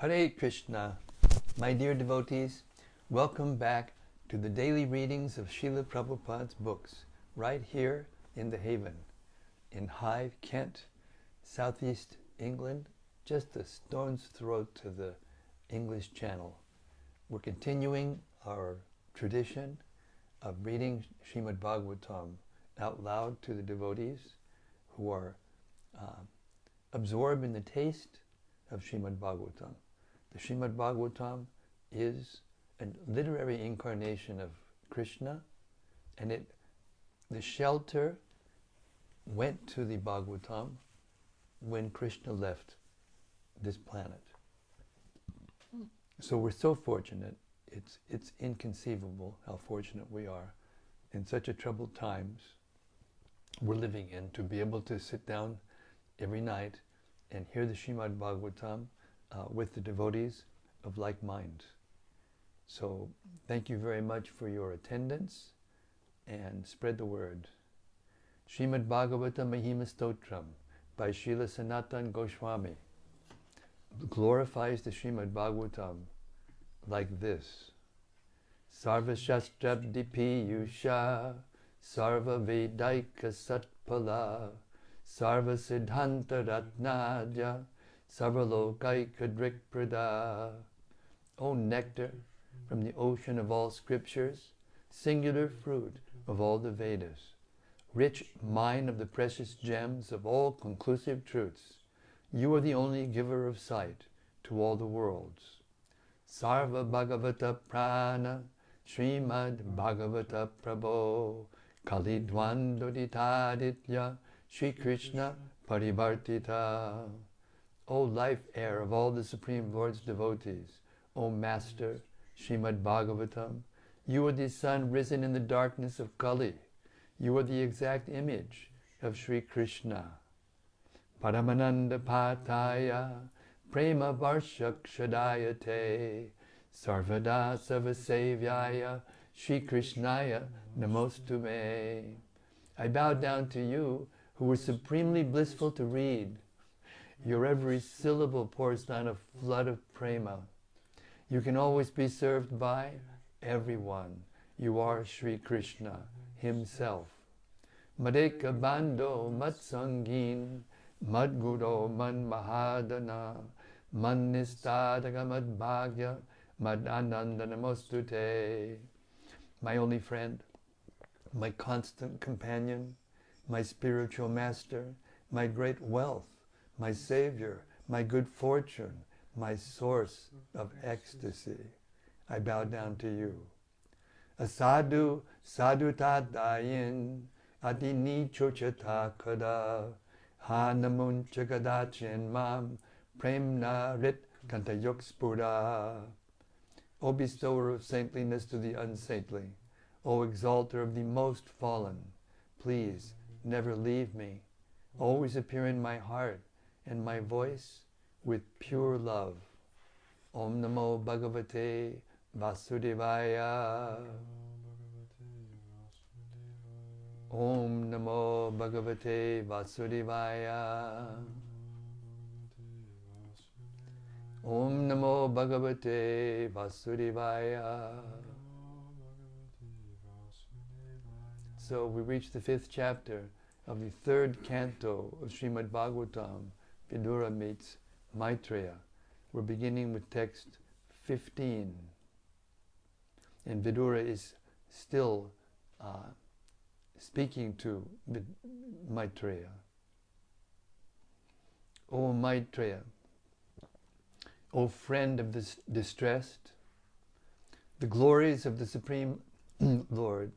Hare Krishna, my dear devotees, welcome back to the daily readings of Srila Prabhupada's books, right here in the Haven, in Hythe, Kent, southeast England, just a stone's throw to the English Channel. We're continuing our tradition of reading Śrīmad-Bhāgavatam out loud to the devotees who are absorbed in the taste of Śrīmad-Bhāgavatam. The Śrīmad-Bhāgavatam is a literary incarnation of Krishna, and the shelter went to the Bhagavatam when Krishna left this planet. So we're so fortunate. It's inconceivable how fortunate we are in such a troubled times we're living in, to be able to sit down every night and hear the Śrīmad-Bhāgavatam with the devotees of like mind. So thank you very much for your attendance, and spread the word. Śrīmad-Bhāgavatam Mahima Stotram by Srila Sanatana Goswami glorifies the Śrīmad-Bhāgavatam like this. Sarva Shastrabdi Piyusha Sarva Vedaika Satpala Sarva Siddhanta Ratnadya Sarva Lokaika Drikprada. O nectar from the ocean of all scriptures, singular fruit of all the Vedas, rich mine of the precious gems of all conclusive truths, you are the only giver of sight to all the worlds. Sarva Bhagavata Purāṇa Śrīmad-Bhāgavata Prabho Kalidvandoditaditya Shri Krishna Parivartita. O life air of all the Supreme Lord's devotees, O Master Śrīmad-Bhāgavatam, you are the sun risen in the darkness of Kali. You are the exact image of Shri Krishna. Paramananda Pataya Prema Varshakshadayate Sarvada Savasevyaya Shri Krishnaya Namostume. I bow down to you, who were supremely blissful to read. Your every syllable pours down a flood of prema. You can always be served by everyone. You are Shri Krishna himself. Madeka Bando Matsangin Madguro Man Mahadana Man Nistadaga Mad Bhagya Mad Ananda Namostute. My only friend, my constant companion, my spiritual master, my great wealth, my savior, my good fortune, my source of ecstasy. I bow down to you. Asadu sadutadayin adini chochata kada hanamun chagadachin mam premna rit kantayok spura. O bestower of saintliness to the unsaintly, O exalter of the most fallen, please never leave me. Always appear in my heart and my voice with pure love. Om Namo Bhagavate Vasudevaya. Om Namo Bhagavate Vasudevaya. Om Namo Bhagavate Vasudevaya. So we reach the 5th chapter of the 3rd canto of Śrīmad-Bhāgavatam. Vidura meets Maitreya. We're beginning with text 15. And Vidura is still speaking to Maitreya. O Maitreya, O friend of the distressed, the glories of the Supreme Lord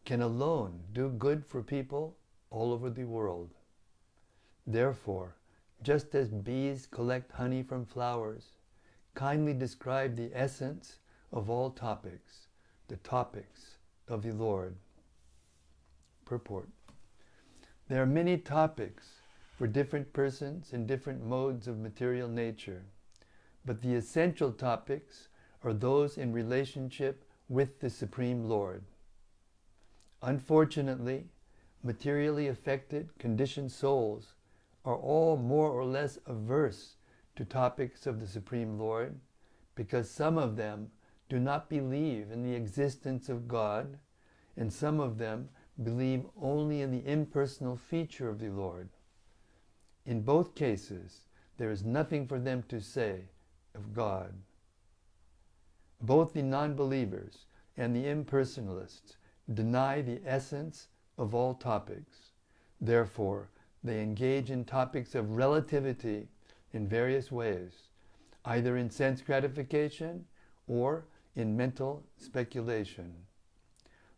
can alone do good for people all over the world. Therefore, just as bees collect honey from flowers, kindly describe the essence of all topics, the topics of the Lord. Purport. There are many topics for different persons in different modes of material nature, but the essential topics are those in relationship with the Supreme Lord. Unfortunately, materially affected, conditioned souls are all more or less averse to topics of the Supreme Lord, because some of them do not believe in the existence of God, and some of them believe only in the impersonal feature of the Lord. In both cases, there is nothing for them to say of God. Both the non-believers and the impersonalists deny the essence of all topics. Therefore, they engage in topics of relativity in various ways, either in sense gratification or in mental speculation.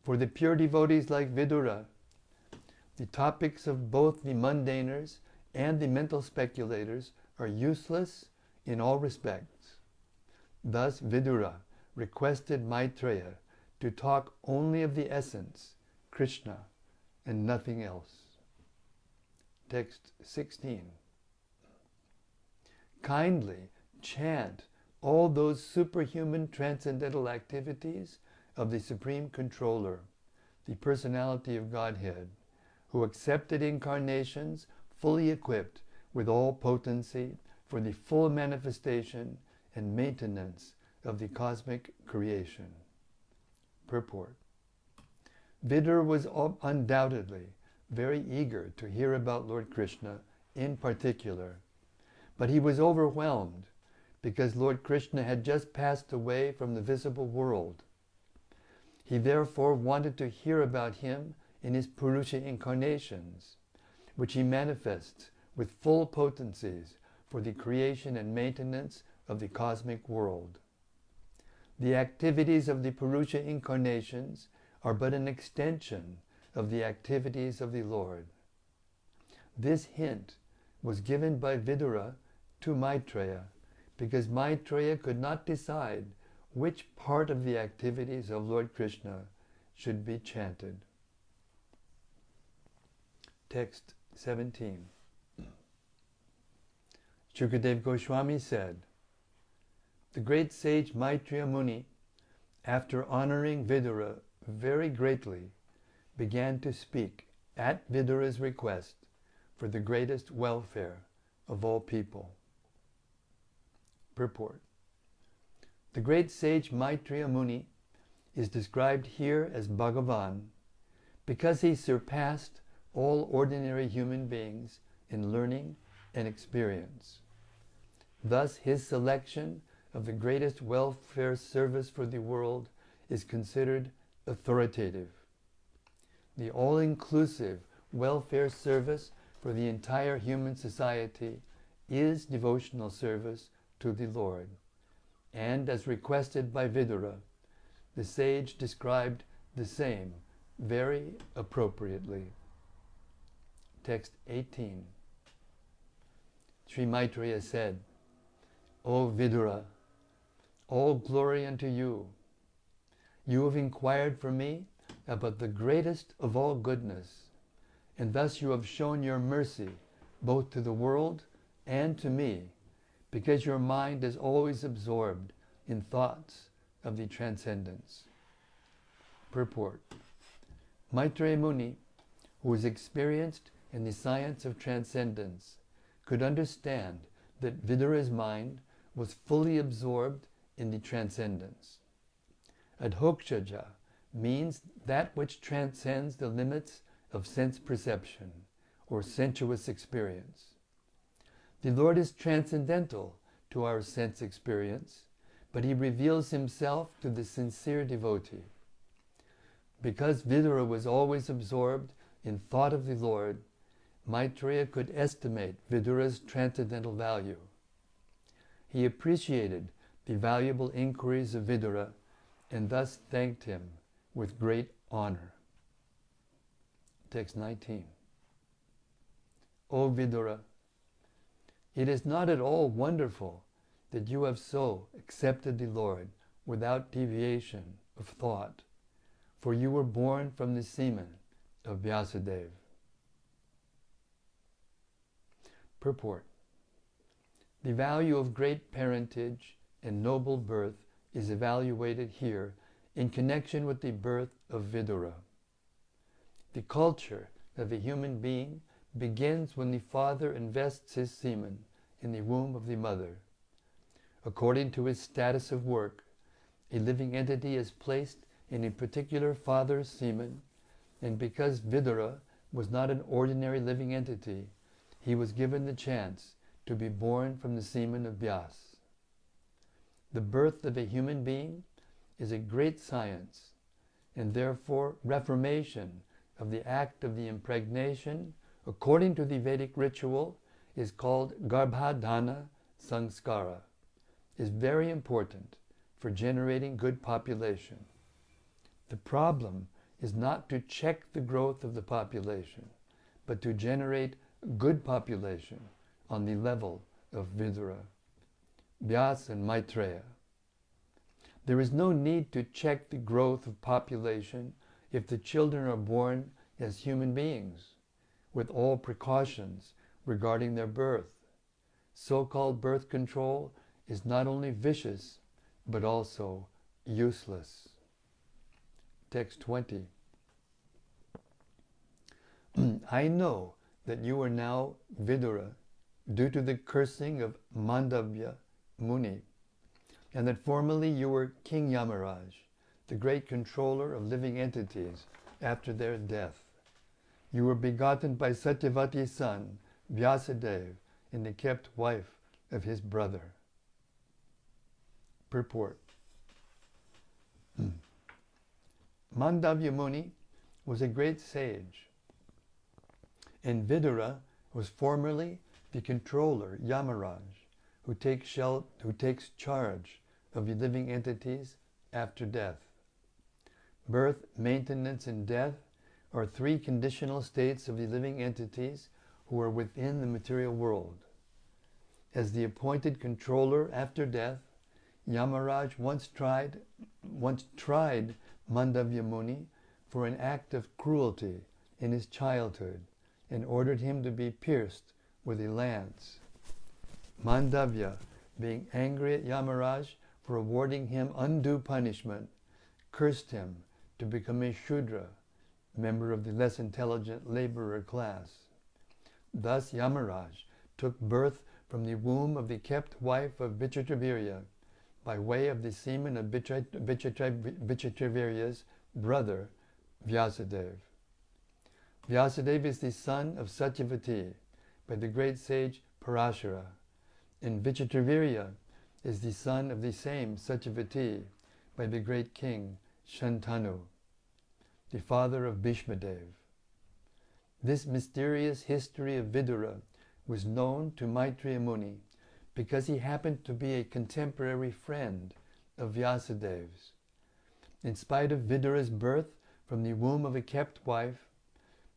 For the pure devotees like Vidura, the topics of both the mundaners and the mental speculators are useless in all respects. Thus Vidura requested Maitreya to talk only of the essence, Krishna, and nothing else. Text 16. Kindly chant all those superhuman transcendental activities of the Supreme Controller, the Personality of Godhead, who accepted incarnations fully equipped with all potency for the full manifestation and maintenance of the cosmic creation. Purport. Vidura was undoubtedly very eager to hear about Lord Krishna in particular, but he was overwhelmed because Lord Krishna had just passed away from the visible world. He therefore wanted to hear about him in his Purusha incarnations, which he manifests with full potencies for the creation and maintenance of the cosmic world. The activities of the Purusha incarnations are but an extension of the activities of the Lord. This hint was given by Vidura to Maitreya because Maitreya could not decide which part of the activities of Lord Krishna should be chanted. Text 17. Shukadeva Goswami said, the great sage Maitreya Muni, after honoring Vidura very greatly, began to speak at Vidura's request for the greatest welfare of all people. Purport. The great sage Maitreya Muni is described here as Bhagavan because he surpassed all ordinary human beings in learning and experience. Thus, his selection of the greatest welfare service for the world is considered authoritative. The all-inclusive welfare service for the entire human society is devotional service to the Lord. And as requested by Vidura, the sage described the same very appropriately. Text 18. Sri Maitreya said, O Vidura, all glory unto you. You have inquired for me about the greatest of all goodness, and thus you have shown your mercy both to the world and to me, because your mind is always absorbed in thoughts of the transcendence. Purport. Maitreya Muni, who was experienced in the science of transcendence, could understand that Vidura's mind was fully absorbed in the transcendence. Adhokshaja means that which transcends the limits of sense perception or sensuous experience. The Lord is transcendental to our sense experience, but he reveals himself to the sincere devotee. Because Vidura was always absorbed in thought of the Lord, Maitreya could estimate Vidura's transcendental value. He appreciated the valuable inquiries of Vidura and thus thanked him with great honor. Text 19. O Vidura, it is not at all wonderful that you have so accepted the Lord without deviation of thought, for you were born from the semen of Vyasadeva. Purport. The value of great parentage and noble birth is evaluated here in connection with the birth of Vidura. The culture of a human being begins when the father invests his semen in the womb of the mother. According to his status of work, a living entity is placed in a particular father's semen, and because Vidura was not an ordinary living entity, he was given the chance to be born from the semen of Vyas. The birth of a human being is a great science, and therefore reformation of the act of the impregnation, according to the Vedic ritual, is called Garbhadhana Sanskara, is very important for generating good population. The problem is not to check the growth of the population, but to generate good population on the level of Vidura, Vyasa and Maitreya. There is no need to check the growth of population if the children are born as human beings, with all precautions regarding their birth. So-called birth control is not only vicious, but also useless. Text 20. I know that you are now Vidura due to the cursing of Mandavya Muni, and that formerly you were King Yamaraj, the great controller of living entities after their death. You were begotten by Satyavati's son, Vyasadeva, and the kept wife of his brother. Purport. Mandavya Muni was a great sage, and Vidura was formerly the controller, Yamaraj, who takes charge of the living entities after death. Birth, maintenance, and death are three conditional states of the living entities who are within the material world. As the appointed controller after death, Yamaraj once tried Mandavya Muni for an act of cruelty in his childhood and ordered him to be pierced with a lance. Mandavya, being angry at Yamaraj for awarding him undue punishment, cursed him to become a Shudra, member of the less intelligent laborer class. Thus Yamaraj took birth from the womb of the kept wife of Vichitravirya by way of the semen of Vichitravirya's brother, Vyasadeva. Vyasadeva is the son of Satyavati by the great sage Parashara, and Vichitravirya is the son of the same Satyavati by the great king Shantanu, the father of Bhishmadev. This mysterious history of Vidura was known to Maitreya Muni because he happened to be a contemporary friend of Vyasadev's. In spite of Vidura's birth from the womb of a kept wife,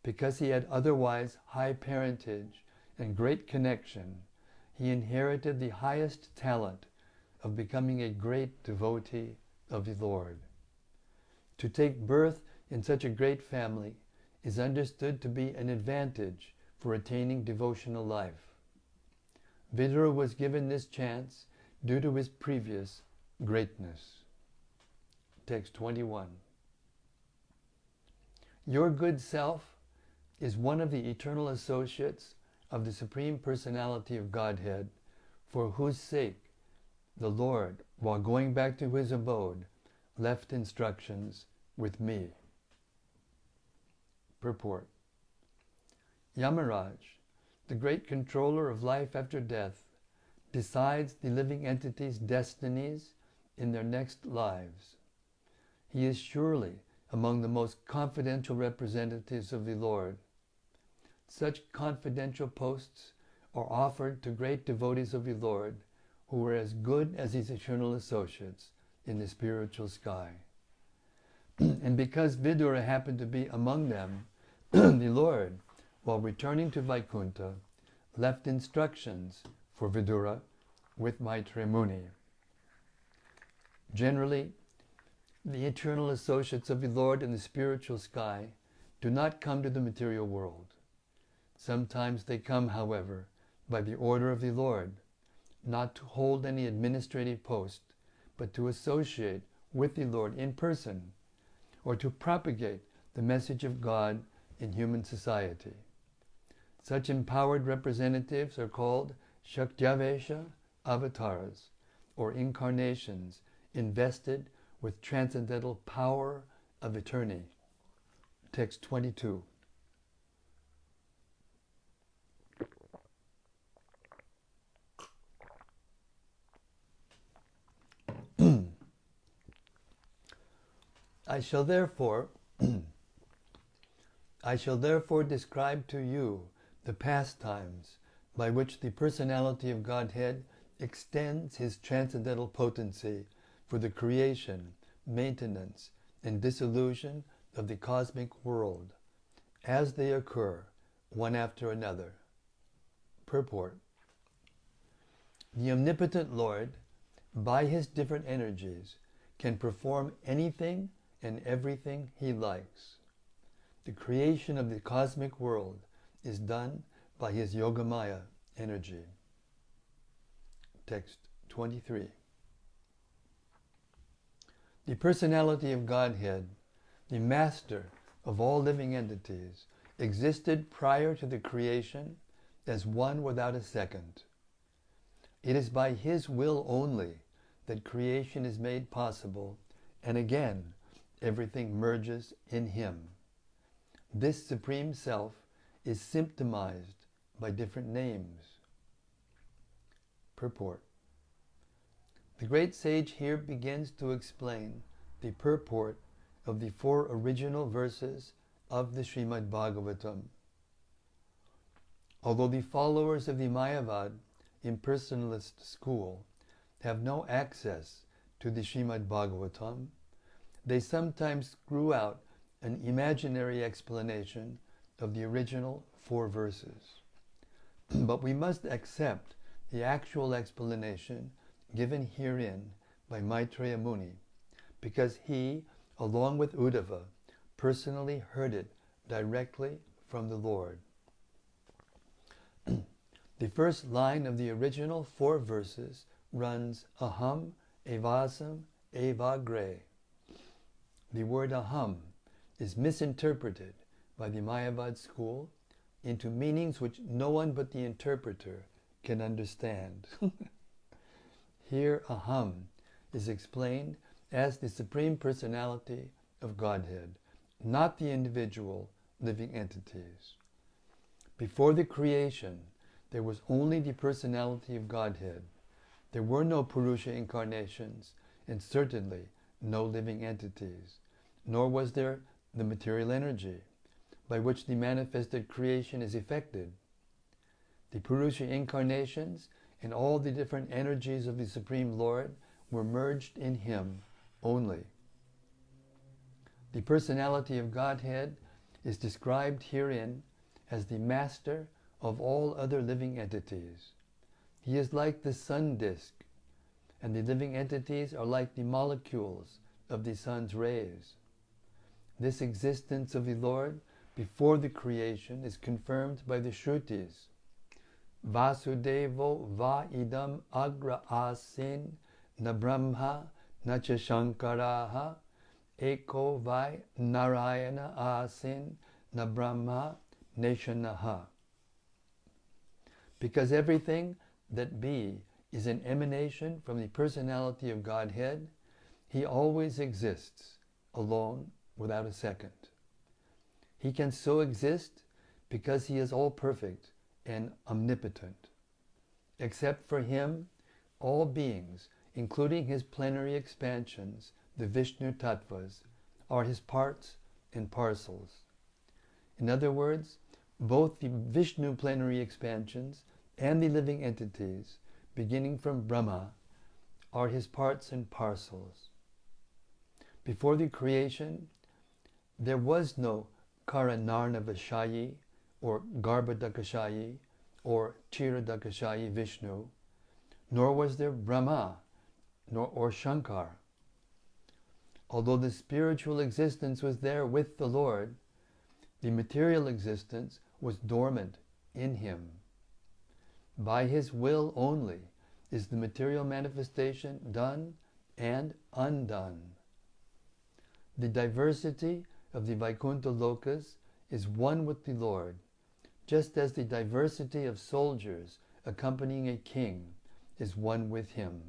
because he had otherwise high parentage and great connection, he inherited the highest talent of becoming a great devotee of the Lord. To take birth in such a great family is understood to be an advantage for attaining devotional life. Vidura was given this chance due to his previous greatness. Text 21. Your good self is one of the eternal associates of the Supreme Personality of Godhead, for whose sake the Lord, while going back to his abode, left instructions with me. Purport. Yamaraj, the great controller of life after death, decides the living entities' destinies in their next lives. He is surely among the most confidential representatives of the Lord. Such confidential posts are offered to great devotees of the Lord who are as good as his eternal associates in the spiritual sky. And because Vidura happened to be among them, the Lord, while returning to Vaikuntha, left instructions for Vidura with Maitreya Muni. Generally, the eternal associates of the Lord in the spiritual sky do not come to the material world. Sometimes they come, however, by the order of the Lord, not to hold any administrative post, but to associate with the Lord in person, or to propagate the message of God in human society. Such empowered representatives are called Shakyavesha avatars, or incarnations invested with transcendental power of eternity. Text 22. I shall therefore describe to you the pastimes by which the personality of Godhead extends his transcendental potency for the creation, maintenance, and dissolution of the cosmic world, as they occur one after another. Purport. The omnipotent Lord, by his different energies, can perform anything and everything he likes. The creation of the cosmic world is done by his Yogamaya energy. Text 23. The personality of Godhead, the master of all living entities, existed prior to the creation as one without a second. It is by his will only that creation is made possible, and again, everything merges in him. This Supreme Self is symptomized by different names. Purport. The great sage here begins to explain the purport of the 4 original verses of the Śrīmad-Bhāgavatam. Although the followers of the Mayavad impersonalist school have no access to the Śrīmad-Bhāgavatam, they sometimes screw out an imaginary explanation of the original 4 verses. But we must accept the actual explanation given herein by Maitreya Muni, because he, along with Uddhava, personally heard it directly from the Lord. The first line of the original 4 verses runs aham evasam evagre. The word aham is misinterpreted by the Mayavad school into meanings which no one but the interpreter can understand. Here aham is explained as the Supreme Personality of Godhead, not the individual living entities. Before the creation, there was only the personality of Godhead. There were no Purusha incarnations, and certainly no living entities, nor was there the material energy by which the manifested creation is effected. The Purusha incarnations and all the different energies of the Supreme Lord were merged in him only. The personality of Godhead is described herein as the master of all other living entities. He is like the sun disk, and the living entities are like the molecules of the sun's rays. This existence of the Lord before the creation is confirmed by the Shrutis. Vasudevo va idam agra asin na brahma na cha shankaraha eko vai narayana asin na brahma neshanaha. Because everything that be is an emanation from the personality of Godhead, he always exists, alone, without a second. He can so exist because he is all-perfect and omnipotent. Except for him, all beings, including his plenary expansions, the Vishnu Tattvas, are his parts and parcels. In other words, both the Vishnu plenary expansions and the living entities, beginning from Brahma, are his parts and parcels. Before the creation, there was no Karanarnavashayi or Garbhadakashayi or Chiradakashayi Vishnu, nor was there Brahma or Shankar. Although the spiritual existence was there with the Lord, the material existence was dormant in him. By his will only is the material manifestation done and undone. The diversity of the Vaikuntha Lokas is one with the Lord, just as the diversity of soldiers accompanying a king is one with him.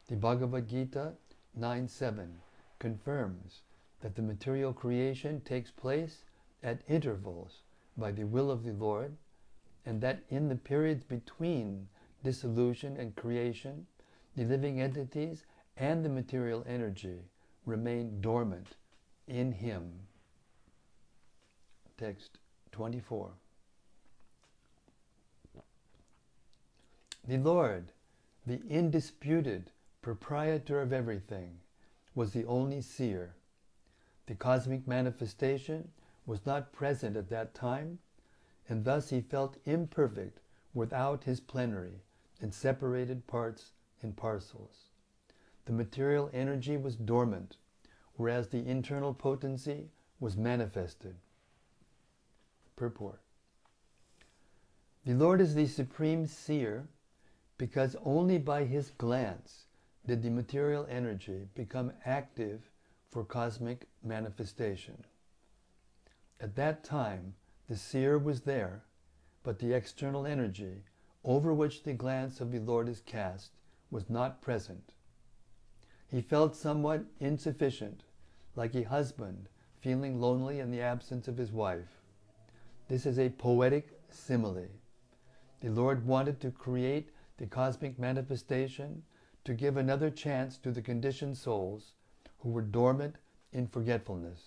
The Bhagavad Gita 9:7 confirms that the material creation takes place at intervals by the will of the Lord, and that in the periods between dissolution and creation, the living entities and the material energy remain dormant in Him. Text 24. The Lord, the indisputed proprietor of everything, was the only seer. The cosmic manifestation was not present at that time, and thus he felt imperfect without his plenary and separated parts and parcels. The material energy was dormant, whereas the internal potency was manifested. Purport. The Lord is the supreme seer because only by his glance did the material energy become active for cosmic manifestation. At that time, the seer was there, but the external energy over which the glance of the Lord is cast was not present. He felt somewhat insufficient, like a husband feeling lonely in the absence of his wife. This is a poetic simile. The Lord wanted to create the cosmic manifestation to give another chance to the conditioned souls who were dormant in forgetfulness.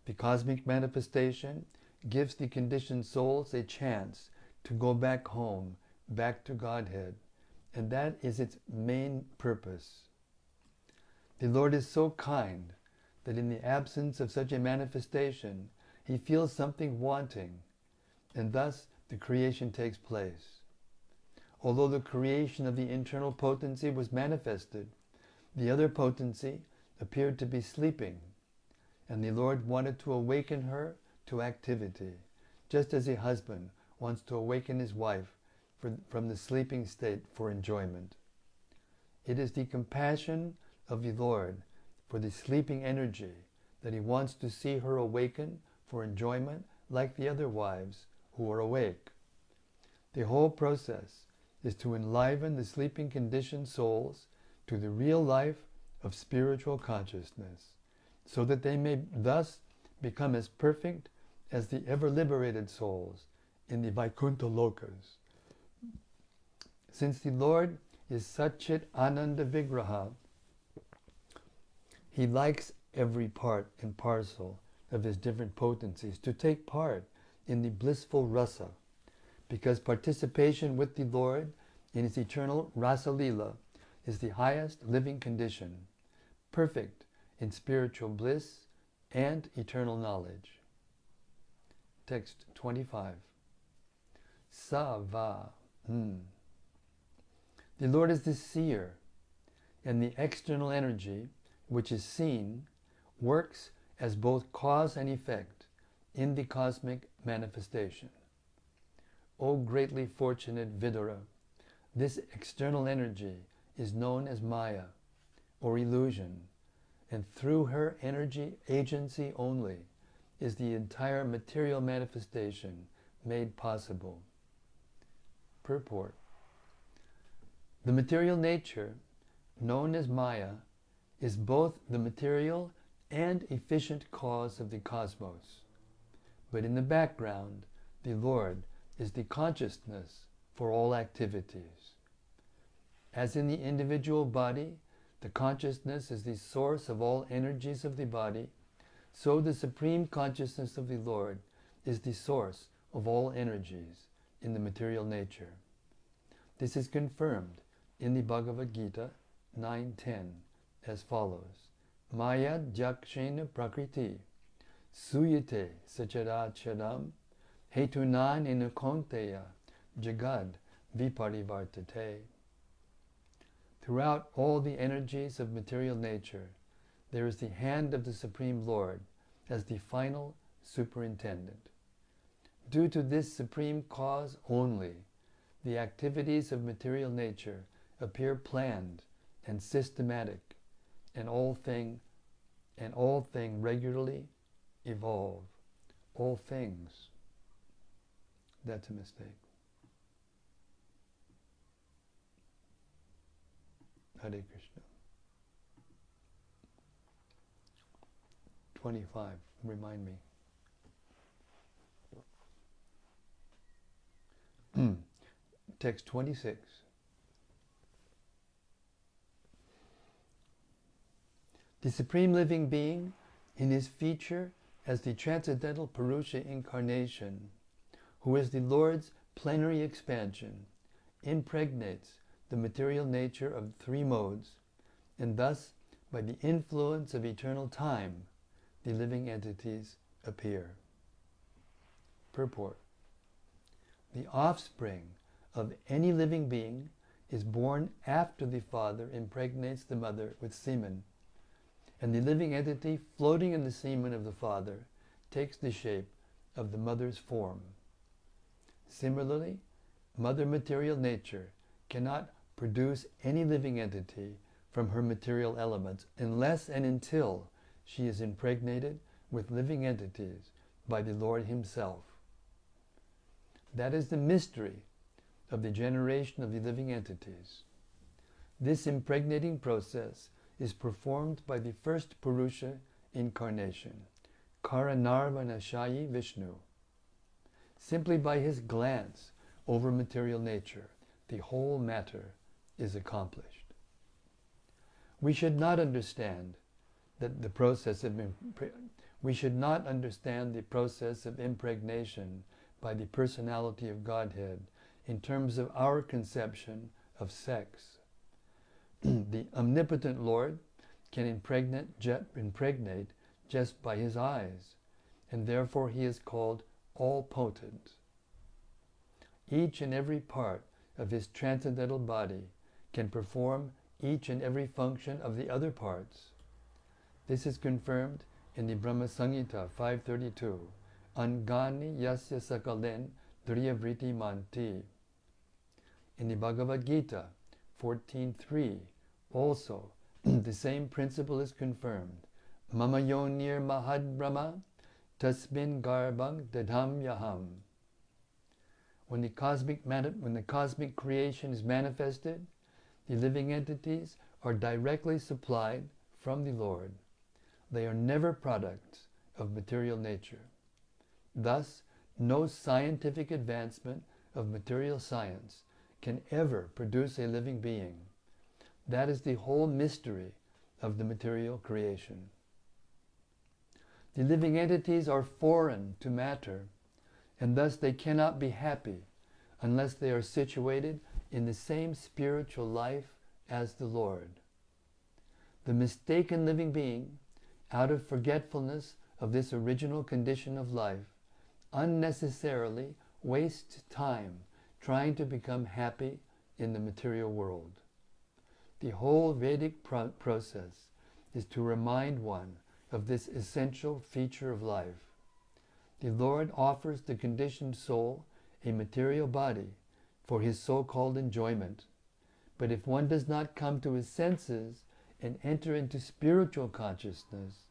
The cosmic manifestation gives the conditioned souls a chance to go back home, back to Godhead, and that is its main purpose. The Lord is so kind that in the absence of such a manifestation, He feels something wanting, and thus the creation takes place. Although the creation of the internal potency was manifested, the other potency appeared to be sleeping, and the Lord wanted to awaken her to activity, just as a husband wants to awaken his wife from the sleeping state for enjoyment. It is the compassion of the Lord for the sleeping energy that He wants to see her awaken for enjoyment like the other wives who are awake. The whole process is to enliven the sleeping conditioned souls to the real life of spiritual consciousness, so that they may thus become as perfect as the ever-liberated souls in the Vaikuntha Lokas. Since the Lord is Satchit Ananda Vigraha, He likes every part and parcel of His different potencies to take part in the blissful rasa, because participation with the Lord in His eternal rasa lila is the highest living condition, perfect in spiritual bliss and eternal knowledge. Text 25. Sa-va. The Lord is the seer, and the external energy, which is seen, works as both cause and effect in the cosmic manifestation. O greatly fortunate Vidura, this external energy is known as Maya, or illusion, and through her energy agency only is the entire material manifestation made possible. Purport. The material nature, known as Maya, is both the material and efficient cause of the cosmos. But in the background, the Lord is the consciousness for all activities. As in the individual body, the consciousness is the source of all energies of the body, so the supreme consciousness of the Lord is the source of all energies in the material nature. This is confirmed in the Bhagavad Gita 9:10 as follows: Maya jakshena prakriti suyate sacharacharam hetunan inukonteya jagad viparivartate. Throughout all the energies of material nature, there is the hand of the Supreme Lord as the final superintendent. Due to this supreme cause only, the activities of material nature appear planned and systematic, and all thing regularly evolve. All things. That's a mistake. Hare Krishna. 25, remind me. Text 26. The Supreme Living Being, in his feature as the Transcendental Purusha Incarnation, who is the Lord's plenary expansion, impregnates the material nature of three modes, and thus, by the influence of eternal time, the living entities appear. Purport. The offspring of any living being is born after the father impregnates the mother with semen, and the living entity floating in the semen of the father takes the shape of the mother's form. Similarly, mother material nature cannot produce any living entity from her material elements unless and until she is impregnated with living entities by the Lord himself. That is the mystery of the generation of the living entities. This impregnating process is performed by the first Purusha incarnation, Karanarvanashayi Vishnu. Simply by his glance over material nature, the whole matter is accomplished. We should not understand that the process of impregnation by the personality of Godhead in terms of our conception of sex. The omnipotent Lord can impregnate just by his eyes, and therefore he is called all-potent. Each and every part of his transcendental body can perform each and every function of the other parts. This is confirmed in the Brahma Samhita 532, Angani yasya sakalen driyavriti manti. In the Bhagavad Gita 14.3, also, the same principle is confirmed. Mama yonir mahad brahma tasmin garbang dadham yaham. When the cosmic creation is manifested, the living entities are directly supplied from the Lord. They are never products of material nature. Thus, no scientific advancement of material science can ever produce a living being. That is the whole mystery of the material creation. The living entities are foreign to matter, and thus they cannot be happy unless they are situated in the same spiritual life as the Lord. The mistaken living being, out of forgetfulness of this original condition of life, unnecessarily wastes time trying to become happy in the material world. The whole Vedic process is to remind one of this essential feature of life. The Lord offers the conditioned soul a material body for his so-called enjoyment, but if one does not come to his senses and enter into spiritual consciousness,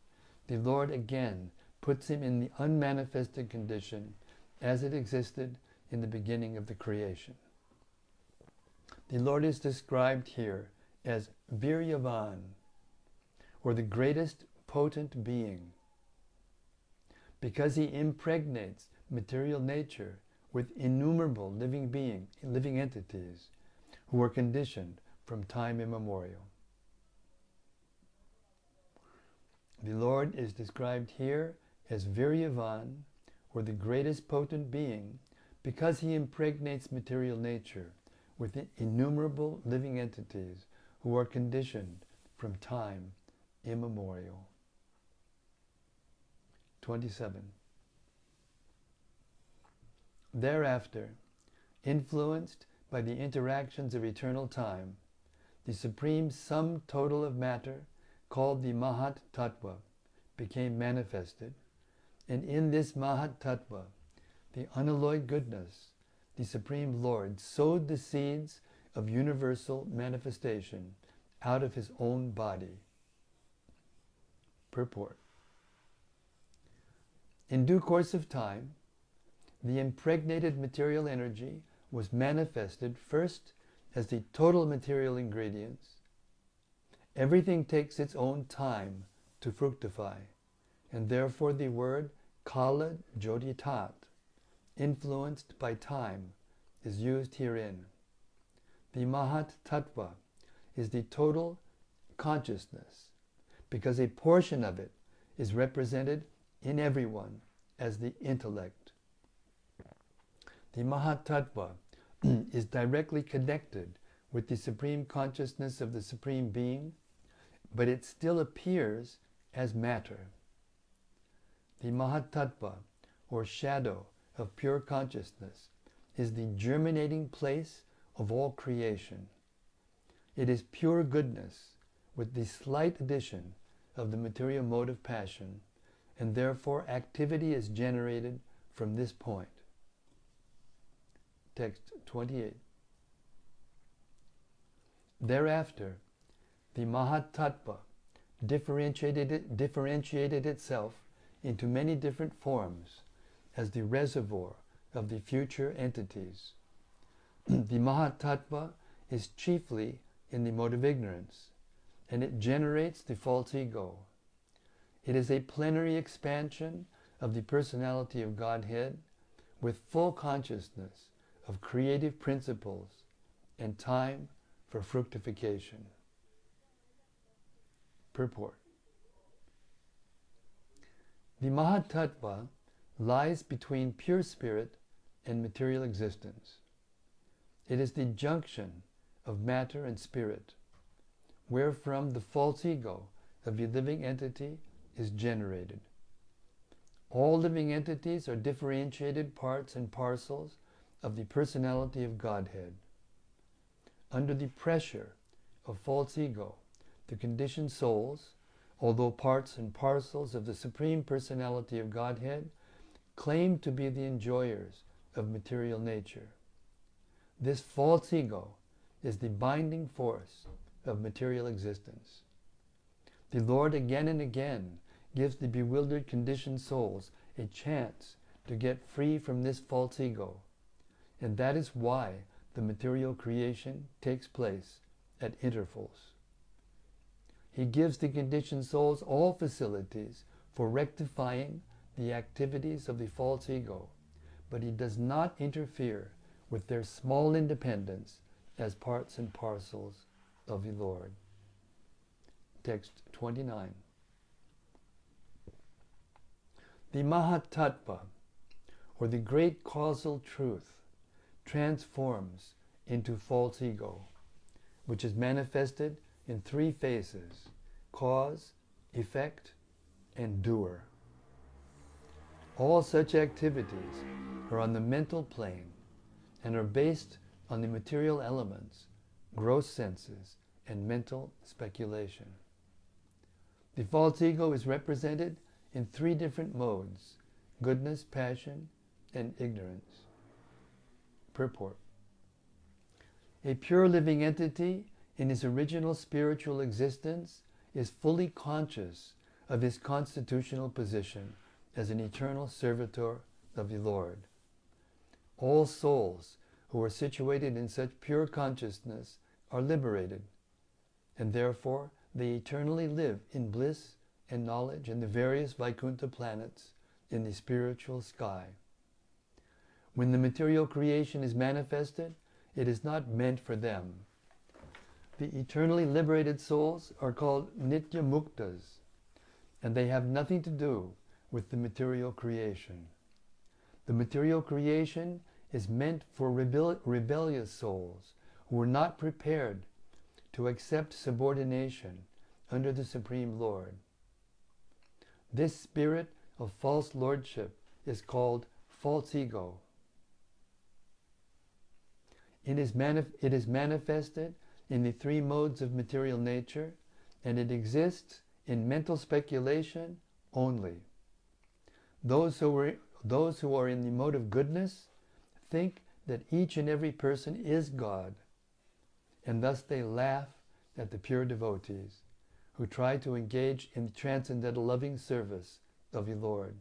the Lord again puts him in the unmanifested condition as it existed in the beginning of the creation. The Lord is described here as Viryavan, or the greatest potent being, because he impregnates material nature with innumerable living entities who are conditioned from time immemorial. The Lord is described here as Viryavan, or the greatest potent being, because he impregnates material nature with innumerable living entities who are conditioned from time immemorial. 27. Thereafter, influenced by the interactions of eternal time, the supreme sum total of matter, called the Mahat Tattva, became manifested, and in this Mahat Tattva, the unalloyed goodness, the Supreme Lord sowed the seeds of universal manifestation out of his own body. Purport. In due course of time, the impregnated material energy was manifested first as the total material ingredients, Everything takes its own time to fructify, and therefore the word kala joditat, influenced by time, is used herein. The Mahat Tattva is the total consciousness, because a portion of it is represented in everyone as the intellect. The Mahat Tattva is directly connected with the supreme consciousness of the Supreme Being, but it still appears as matter. The Mahat Tattva, or shadow of pure consciousness, is the germinating place of all creation. It is pure goodness with the slight addition of the material mode of passion, and therefore activity is generated from this point. Text 28. Thereafter, the Mahat Tattva differentiated itself into many different forms as the reservoir of the future entities. The Mahat Tattva is chiefly in the mode of ignorance, and it generates the false ego. It is a plenary expansion of the personality of Godhead with full consciousness of creative principles and time for fructification. Purport. The Mahat Tattva lies between pure spirit and material existence. It is the junction of matter and spirit, wherefrom the false ego of the living entity is generated. All living entities are differentiated parts and parcels of the personality of Godhead. Under the pressure of false ego, the conditioned souls, although parts and parcels of the Supreme Personality of Godhead, claim to be the enjoyers of material nature. This false ego is the binding force of material existence. The Lord again and again gives the bewildered conditioned souls a chance to get free from this false ego, and that is why the material creation takes place at intervals. He gives the conditioned souls all facilities for rectifying the activities of the false ego, but he does not interfere with their small independence as parts and parcels of the Lord. Text 29. The Mahat Tattva, or the great causal truth, transforms into false ego, which is manifested in three phases: cause, effect, and doer. All such activities are on the mental plane and are based on the material elements, gross senses, and mental speculation. The false ego is represented in three different modes: goodness, passion, and ignorance. Purport. A pure living entity in his original spiritual existence is fully conscious of his constitutional position as an eternal servitor of the Lord. All souls who are situated in such pure consciousness are liberated, and therefore they eternally live in bliss and knowledge in the various Vaikuntha planets in the spiritual sky. When the material creation is manifested, it is not meant for them. The eternally liberated souls are called Nitya Muktas, and they have nothing to do with the material creation. The material creation is meant for rebellious souls who are not prepared to accept subordination under the Supreme Lord. This spirit of false lordship is called false ego. It is manifested in the three modes of material nature, and it exists in mental speculation only. Those who are in the mode of goodness think that each and every person is God, and thus they laugh at the pure devotees who try to engage in transcendental loving service of the Lord.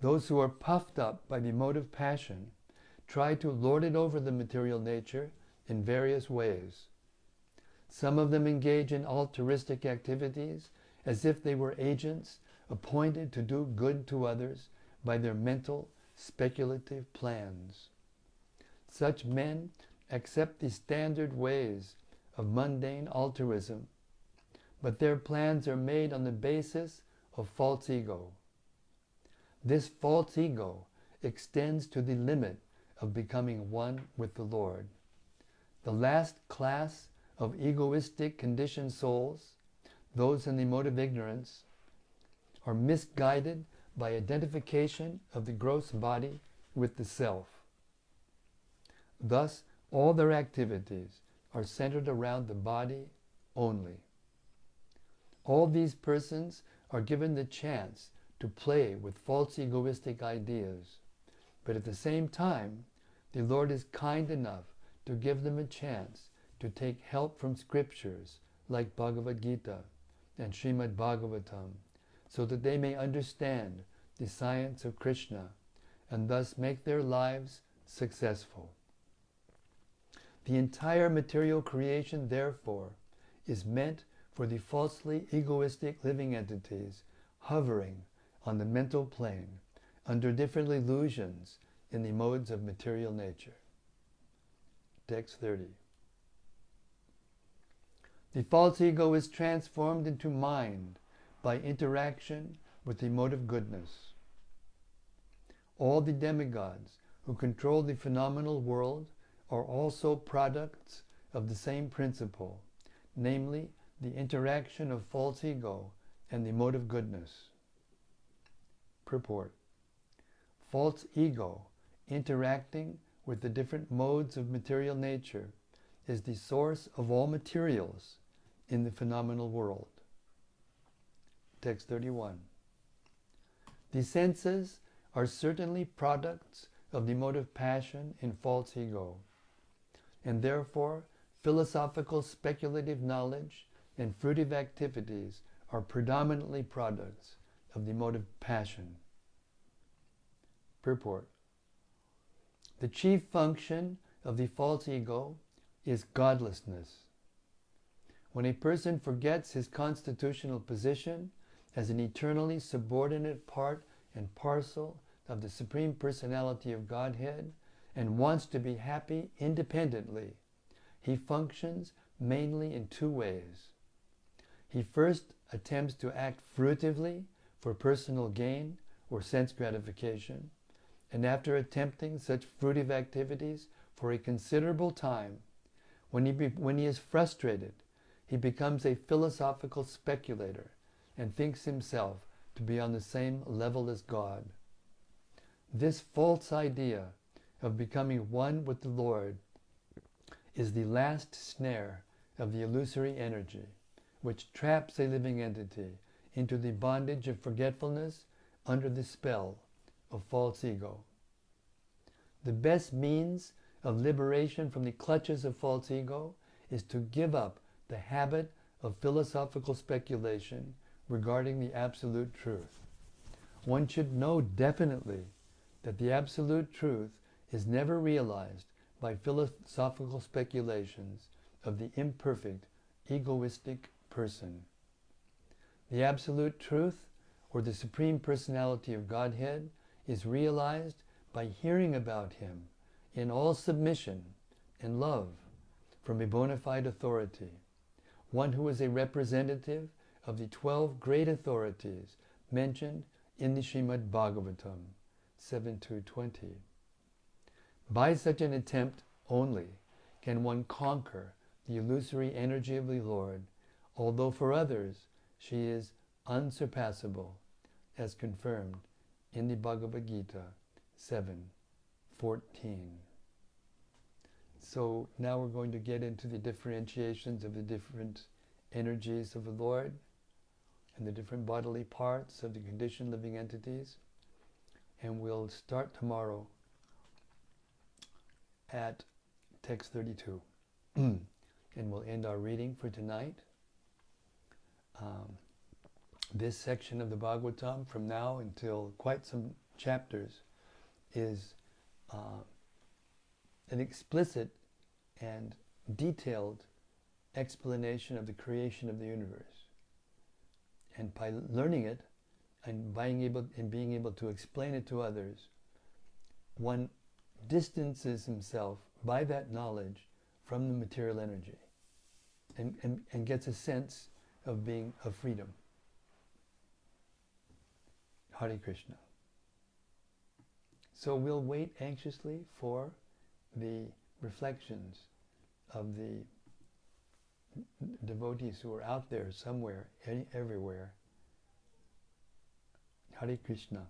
Those who are puffed up by the mode of passion try to lord it over the material nature in various ways. Some of them engage in altruistic activities as if they were agents appointed to do good to others by their mental, speculative plans. Such men accept the standard ways of mundane altruism, but their plans are made on the basis of false ego. This false ego extends to the limit of becoming one with the Lord. The last class of egoistic conditioned souls, those in the mode of ignorance, are misguided by identification of the gross body with the self. Thus, all their activities are centered around the body only. All these persons are given the chance to play with false egoistic ideas, but at the same time, the Lord is kind enough to give them a chance to take help from scriptures like Bhagavad Gita and Śrīmad-Bhāgavatam, so that they may understand the science of Krishna and thus make their lives successful. The entire material creation, therefore, is meant for the falsely egoistic living entities hovering on the mental plane under different illusions in the modes of material nature. Text 30. The false ego is transformed into mind by interaction with the mode of goodness. All the demigods who control the phenomenal world are also products of the same principle, namely the interaction of false ego and the mode of goodness. Purport. False ego interacting with the different modes of material nature is the source of all materials in the phenomenal world. Text 31. The senses are certainly products of the mode of passion in false ego, and therefore philosophical speculative knowledge and fruitive activities are predominantly products of the mode of passion. Purport. The chief function of the false ego is godlessness. When a person forgets his constitutional position as an eternally subordinate part and parcel of the Supreme Personality of Godhead and wants to be happy independently, he functions mainly in two ways. He first attempts to act fruitively for personal gain or sense gratification, and after attempting such fruitive activities for a considerable time, when he is frustrated, he becomes a philosophical speculator and thinks himself to be on the same level as God. This false idea of becoming one with the Lord is the last snare of the illusory energy, which traps a living entity into the bondage of forgetfulness under the spell of false ego. The best means of liberation from the clutches of false ego is to give up the habit of philosophical speculation regarding the absolute truth. One should know definitely that the absolute truth is never realized by philosophical speculations of the imperfect, egoistic person. The absolute truth, or the Supreme Personality of Godhead, is realized by hearing about Him in all submission and love from a bona fide authority, one who is a representative of the 12 great authorities mentioned in the Śrīmad-Bhāgavatam 7-20. By such an attempt only can one conquer the illusory energy of the Lord, although for others she is unsurpassable, as confirmed in the Bhagavad Gita 7:14. So now we're going to get into the differentiations of the different energies of the Lord and the different bodily parts of the conditioned living entities. And we'll start tomorrow at text 32. And we'll end our reading for tonight. This section of the Bhagavatam, from now until quite some chapters, is an explicit and detailed explanation of the creation of the universe. And by learning it and being able to explain it to others, one distances himself by that knowledge from the material energy and gets a sense of freedom. Hare Krishna. So we'll wait anxiously for the reflections of the devotees who are out there somewhere, everywhere. Hare Krishna.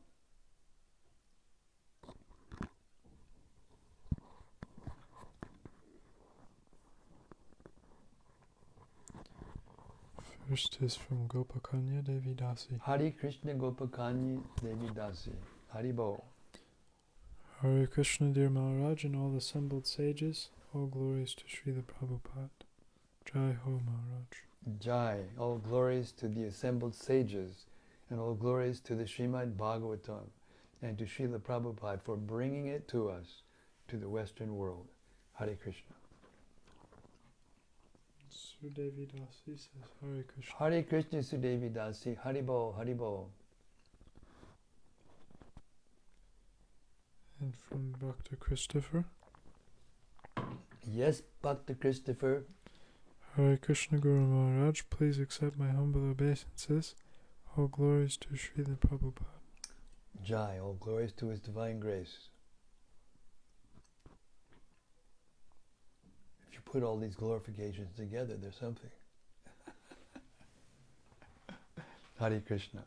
First is from Gopakanya Devi Dasi. Hare Krishna Gopakanya Devi Dasi. Haribo. Hare Krishna, dear Maharaj, and all assembled sages, all glories to Srila Prabhupada. Jai Ho Maharaj. Jai, all glories to the assembled sages, and all glories to the Śrīmad-Bhāgavatam, and to Srila Prabhupada for bringing it to us, to the Western world. Hare Krishna. Sudevi Dasi says Hare Krishna. Hare Krishna Sudevi Dasi. Haribo, Haribo. And from Bhakta Christopher. Yes, Bhakta Christopher. Hare Krishna Guru Maharaj, please accept my humble obeisances. All glories to Srila Prabhupada. Jai, all glories to His divine grace. If you put all these glorifications together, there's something. Hare Krishna.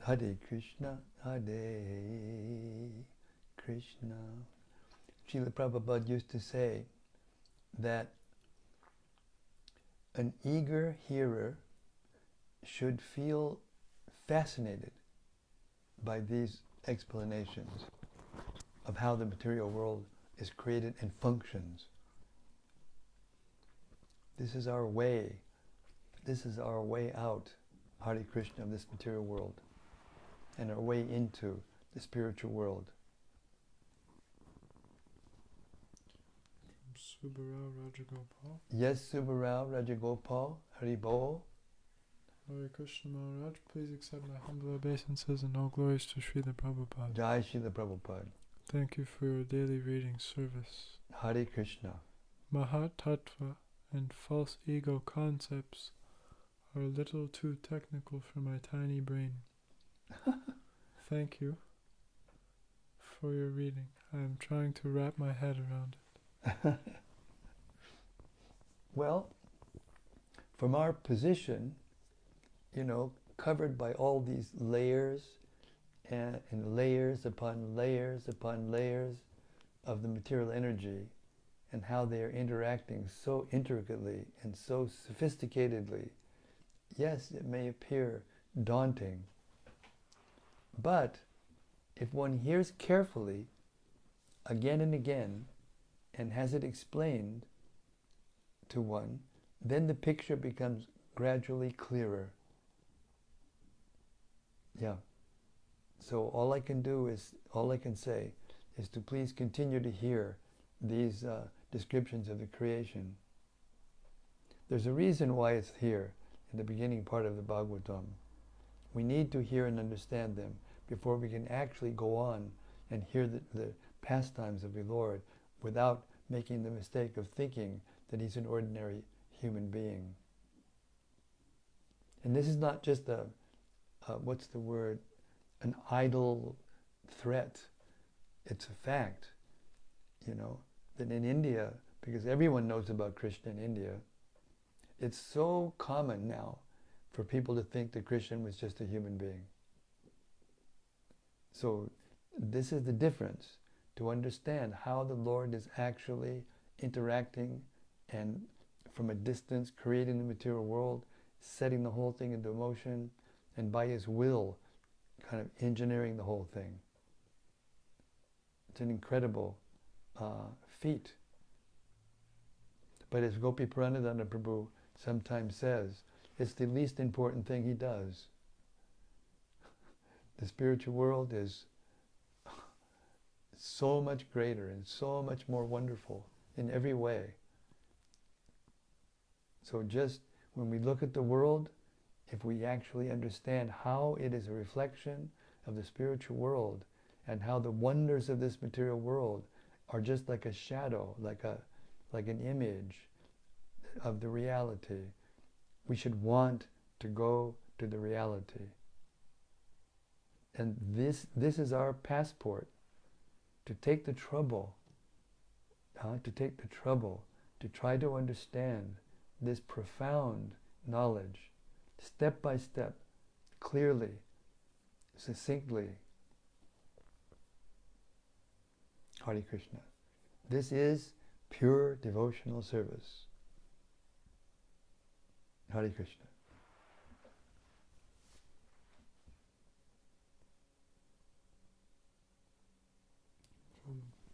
Hare Krishna, Hare Krishna. Srila Prabhupada used to say that an eager hearer should feel fascinated by these explanations of how the material world is created and functions. This is our way. This is our way out, Hare Krishna, of this material world, and our way into the spiritual world. Subarao Rajagopal. Yes, Subarao Rajagopal, Haribol. Hare Krishna Maharaj, please accept my humble obeisances and all glories to Srila Prabhupada. Jai Srila Prabhupada. Thank you for your daily reading service. Hare Krishna. Mahat Tattva and false ego concepts are a little too technical for my tiny brain. Thank you for your reading. I am trying to wrap my head around it. Well, from our position, covered by all these layers and layers upon layers upon layers of the material energy, and how they are interacting so intricately and so sophisticatedly, yes, it may appear daunting. But if one hears carefully, again and again, and has it explained to one, then the picture becomes gradually clearer. Yeah. So all I can say is to please continue to hear these descriptions of the creation. There's a reason why it's here in the beginning part of the Bhagavatam. We need to hear and understand them before we can actually go on and hear the pastimes of the Lord without making the mistake of thinking that He's an ordinary human being. And this is not just an idle threat. It's a fact, that in India, because everyone knows about Krishna in India, it's so common now for people to think that Krishna was just a human being. So this is the difference, to understand how the Lord is actually interacting and from a distance creating the material world, setting the whole thing into motion, and by His will kind of engineering the whole thing. It's an incredible feat. But as Gopi Purāṇa Prabhu sometimes says, it's the least important thing he does. The spiritual world is so much greater and so much more wonderful in every way. So just when we look at the world, if we actually understand how it is a reflection of the spiritual world and how the wonders of this material world are just like a shadow, like an image of the reality, we should want to go to the reality. And this is our passport, to take the trouble, to try to understand this profound knowledge, step by step, clearly, succinctly. Hare Krishna. This is pure devotional service. Hare Krishna.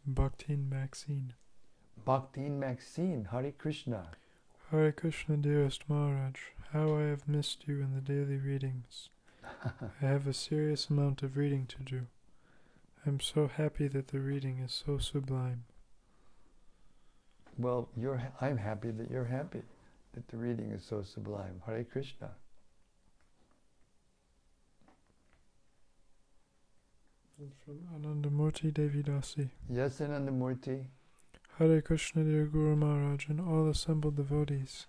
Bhaktin Maxine. Bhaktin Maxine, Hare Krishna. Hare Krishna, dearest Maharaj, how I have missed you in the daily readings. I have a serious amount of reading to do. I am so happy that the reading is so sublime. Well, I'm happy that you're happy that the reading is so sublime. Hare Krishna. And from Anandamurti Devidasi. Yes, Anandamurti. Hare Krishna, dear Guru Maharaj, and all assembled devotees.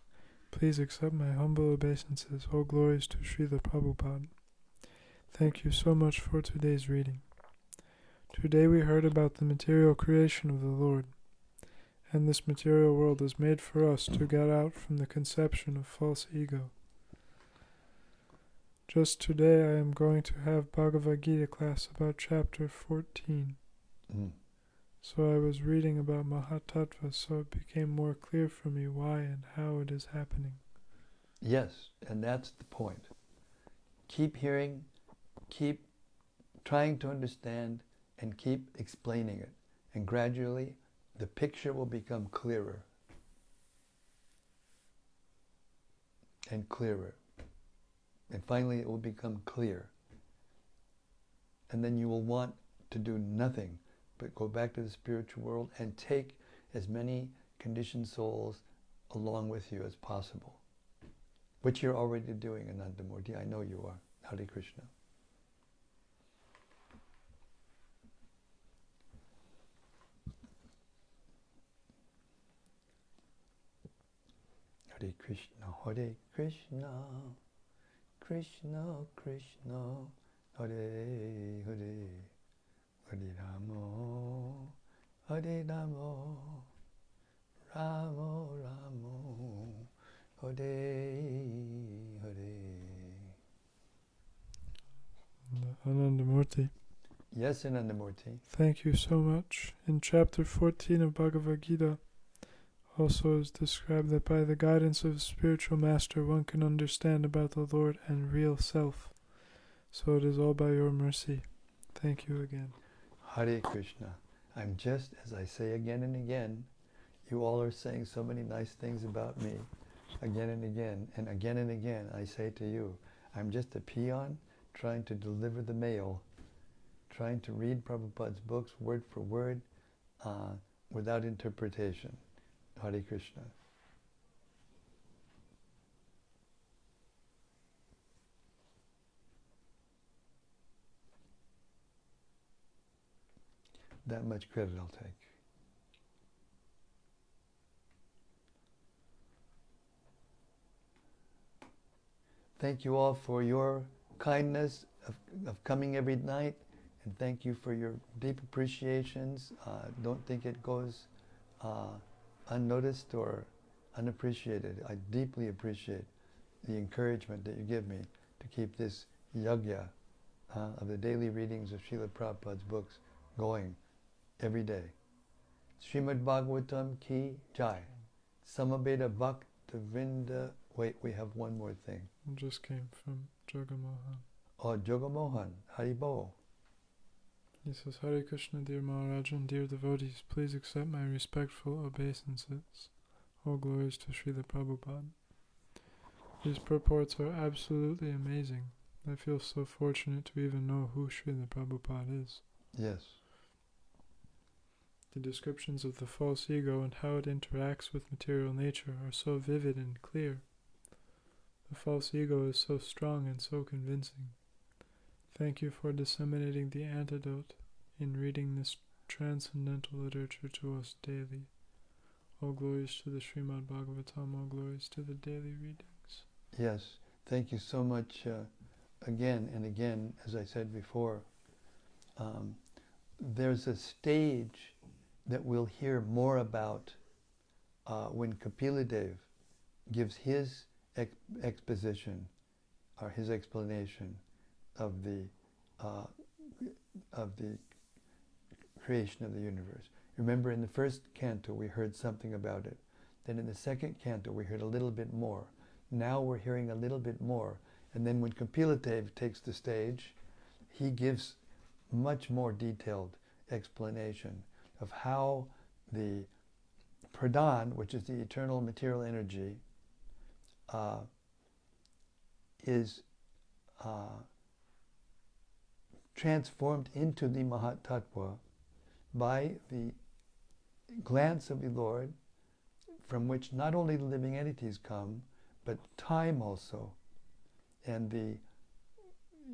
Please accept my humble obeisances. All glories to Srila Prabhupada. Thank you so much for today's reading. Today we heard about the material creation of the Lord, and this material world is made for us to get out from the conception of false ego. Just today I am going to have Bhagavad Gita class about chapter 14. So I was reading about Mahatattva, so it became more clear for me why and how it is happening. Yes, and that's the point. Keep hearing, keep trying to understand, and keep explaining it. And gradually, the picture will become clearer and clearer. And finally, it will become clear. And then you will want to do nothing but go back to the spiritual world and take as many conditioned souls along with you as possible, which you're already doing, Anandamurti. I know you are. Hare Krishna. Hare Krishna, Hare Krishna, Krishna Krishna, Hare Hare, Hare Ramo, Hare Ramo, Ramo Ramo, Hare Hare. Anandamurti. Yes, Anandamurti. Thank you so much. In chapter 14 of Bhagavad Gita, also is described that by the guidance of a spiritual master one can understand about the Lord and real self. So it is all by your mercy. Thank you again. Hare Krishna. I'm just, as I say again and again, you all are saying so many nice things about me again and again I say to you, I'm just a peon trying to deliver the mail, trying to read Prabhupada's books word for word without interpretation. Hare Krishna. That much credit I'll take. Thank you all for your kindness of coming every night, and thank you for your deep appreciations. Don't think it goes unnoticed or unappreciated. I deeply appreciate the encouragement that you give me to keep this yajna of the daily readings of Srila Prabhupada's books going every day. Śrīmad-Bhāgavatam ki jai. Samaveda Bhakta Vrinda. Wait, we have one more thing. It just came from Jagamohan. Oh, Jagamohan. Haribo. He says, Hare Krishna, dear Maharaj and dear devotees, please accept my respectful obeisances. All glories to Srila Prabhupada. These purports are absolutely amazing. I feel so fortunate to even know who Srila Prabhupada is. Yes. The descriptions of the false ego and how it interacts with material nature are so vivid and clear. The false ego is so strong and so convincing. Thank you for disseminating the antidote in reading this transcendental literature to us daily. All glories to the Śrīmad-Bhāgavatam, all glories to the daily readings. Yes, thank you so much again and again, as I said before. There's a stage that we'll hear more about when Kapila-dev gives his exposition or his explanation of the creation of the universe. Remember, in the first canto we heard something about it. Then in the second canto we heard a little bit more. Now we're hearing a little bit more. And then when Kapila-dev takes the stage, he gives much more detailed explanation of how the Pradhan, which is the eternal material energy, is transformed into the Mahat-tattva by the glance of the Lord, from which not only the living entities come, but time also, and the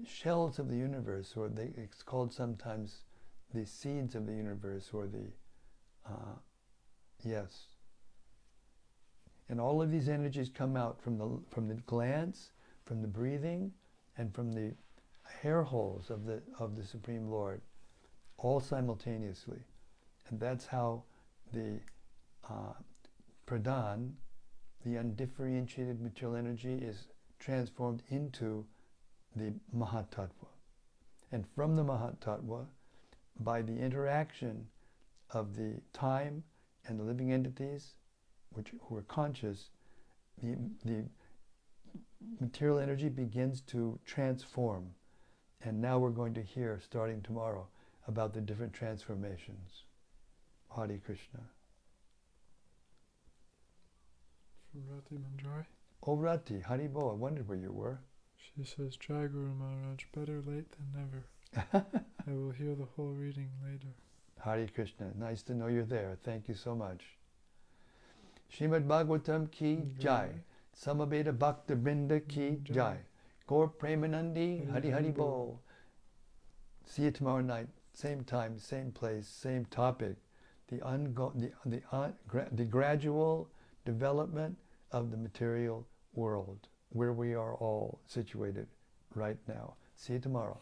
shells of the universe, or it's called sometimes the seeds of the universe, or the yes. And all of these energies come out from the glance, from the breathing, and from the hair holes of the Supreme Lord, all simultaneously. And that's how the Pradhan, the undifferentiated material energy, is transformed into the Mahat-tattva. And from the Mahat-tattva, by the interaction of the time and the living entities, who are conscious, the material energy begins to transform. And now we're going to hear, starting tomorrow, about the different transformations. Hare Krishna. From Rati Manjari. Oh, Rati, Haribo, I wondered where you were. She says, Jai Guru Maharaj, better late than never. I will hear the whole reading later. Hare Krishna. Nice to know you're there. Thank you so much. Śrīmad-Bhāgavatam ki jai. Samaveda Bhakta Brinda ki jai. Gaur Premanandi Hari Hari Bol. See you tomorrow night. Same time, same place, same topic. The gradual development of the material world, where we are all situated right now. See you tomorrow.